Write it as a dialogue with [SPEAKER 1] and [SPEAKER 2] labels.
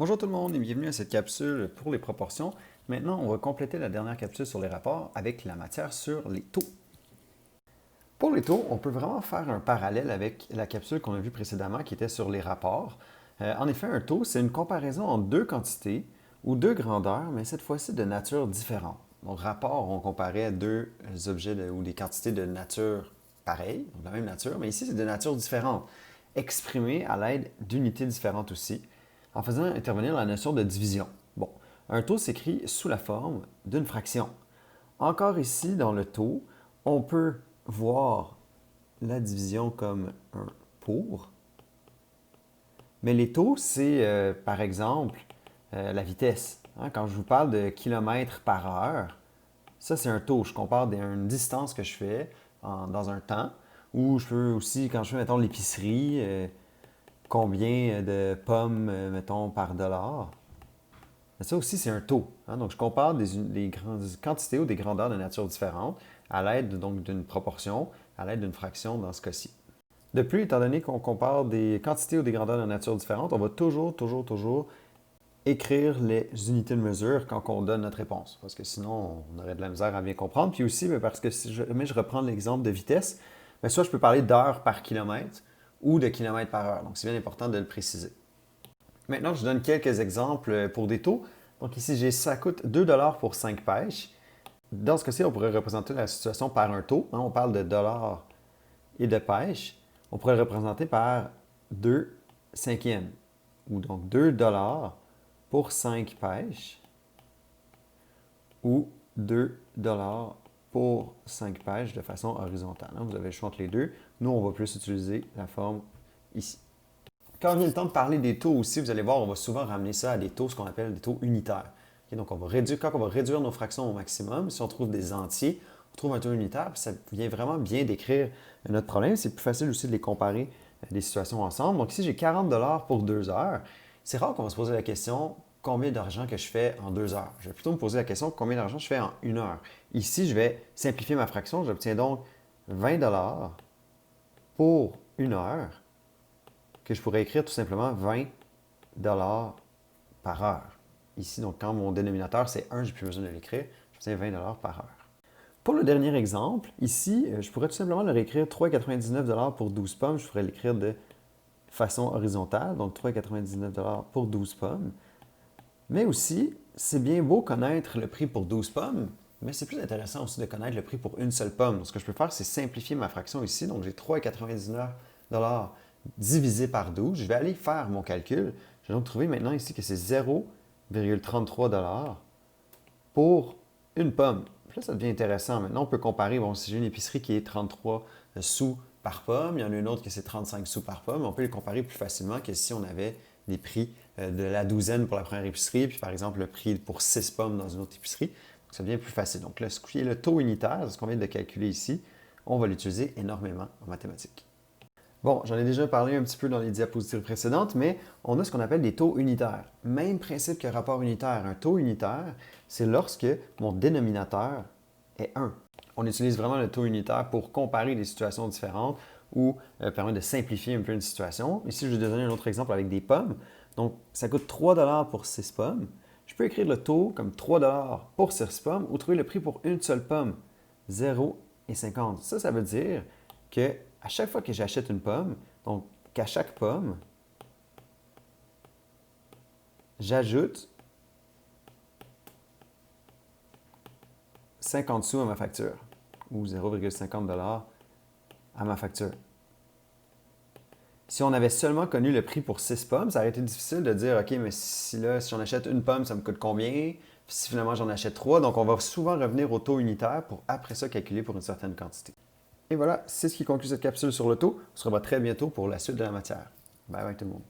[SPEAKER 1] Bonjour tout le monde et bienvenue à cette capsule pour les proportions. Maintenant, on va compléter la dernière capsule sur les rapports avec la matière sur les taux. Pour les taux, on peut vraiment faire un parallèle avec la capsule qu'on a vue précédemment qui était sur les rapports. En effet, un taux, c'est une comparaison entre deux quantités ou deux grandeurs, mais cette fois-ci de nature différente. Donc, rapport, on comparait deux objets ou des quantités de nature pareille, donc de la même nature, mais ici, c'est de nature différente, exprimées à l'aide d'unités différentes aussi, en faisant intervenir la notion de division. Bon, un taux s'écrit sous la forme d'une fraction. Encore ici, dans le taux, on peut voir la division comme un pour, mais les taux, c'est par exemple la vitesse. Hein, quand je vous parle de kilomètres par heure, ça c'est un taux. Je compare une distance que je fais dans un temps, ou je peux aussi, quand je fais, mettons, l'épicerie, combien de pommes, mettons, par dollar. Mais ça aussi, c'est un taux. Hein. Donc, je compare des grandes quantités ou des grandeurs de nature différente à l'aide donc d'une proportion, à l'aide d'une fraction dans ce cas-ci. De plus, étant donné qu'on compare des quantités ou des grandeurs de nature différentes, on va toujours écrire les unités de mesure quand on donne notre réponse. Parce que sinon, on aurait de la misère à bien comprendre. Puis aussi, parce que si je reprends l'exemple de vitesse, bien, soit je peux parler d'heures par kilomètre ou de kilomètres par heure. Donc, c'est bien important de le préciser. Maintenant, je donne quelques exemples pour des taux. Donc ici, ça coûte 2 pour 5 pêches. Dans ce cas-ci, on pourrait représenter la situation par un taux. Hein, on parle de dollars et de pêche. On pourrait le représenter par 2 cinquièmes. Ou donc 2 pour 5 pêches. Ou 2 pour 5 pêches de façon horizontale. Hein, vous avez le choix entre les deux. Nous, on va plus utiliser la forme ici. Quand vient le temps de parler des taux aussi, vous allez voir, on va souvent ramener ça à des taux, ce qu'on appelle des taux unitaires. Okay, donc, quand on va réduire nos fractions au maximum, si on trouve des entiers, on trouve un taux unitaire, puis ça vient vraiment bien décrire notre problème. C'est plus facile aussi de les comparer des situations ensemble. Donc ici, j'ai 40 pour 2 heures. C'est rare qu'on va se poser la question combien d'argent que je fais en 2 heures. Je vais plutôt me poser la question combien d'argent je fais en 1 heure. Ici, je vais simplifier ma fraction. J'obtiens donc 20 pour 1 heure, que je pourrais écrire tout simplement 20 par heure. Ici, donc quand mon dénominateur c'est 1, je n'ai plus besoin de l'écrire, je fais 20 par heure. Pour le dernier exemple, ici, je pourrais tout simplement le réécrire 3,99 pour 12 pommes. Je pourrais l'écrire de façon horizontale, donc 3,99 pour 12 pommes. Mais aussi, c'est bien beau connaître le prix pour 12 pommes, mais c'est plus intéressant aussi de connaître le prix pour une seule pomme. Donc, ce que je peux faire, c'est simplifier ma fraction ici. Donc, j'ai 3,99 divisé par 12. Je vais aller faire mon calcul. Je vais donc trouver maintenant ici que c'est 0,33 pour une pomme. Puis là, ça devient intéressant. Maintenant, on peut comparer. Bon, si j'ai une épicerie qui est 33 sous par pomme, il y en a une autre qui c'est 35 sous par pomme, on peut les comparer plus facilement que si on avait les prix de la douzaine pour la première épicerie, puis par exemple le prix pour 6 pommes dans une autre épicerie. Donc, ça devient plus facile. Donc, là, ce qui est le taux unitaire, ce qu'on vient de calculer ici, on va l'utiliser énormément en mathématiques. Bon, j'en ai déjà parlé un petit peu dans les diapositives précédentes, mais on a ce qu'on appelle des taux unitaires. Même principe que rapport unitaire. Un taux unitaire, c'est lorsque mon dénominateur est 1. On utilise vraiment le taux unitaire pour comparer des situations différentes ou permettre de simplifier un peu une situation. Ici, je vais donner un autre exemple avec des pommes. Donc, ça coûte 3 pour 6 pommes. Je peux écrire le taux comme 3 pour 6 pommes ou trouver le prix pour une seule pomme, 0,50. Ça veut dire que à chaque fois que j'achète une pomme, donc qu'à chaque pomme, j'ajoute 50 sous à ma facture ou 0,50 à ma facture. Si on avait seulement connu le prix pour 6 pommes, ça aurait été difficile de dire, OK, mais si j'en achète une pomme, ça me coûte combien? Si finalement j'en achète 3, donc on va souvent revenir au taux unitaire pour après ça calculer pour une certaine quantité. Et voilà, c'est ce qui conclut cette capsule sur le taux. On se revoit très bientôt pour la suite de la matière. Bye bye tout le monde.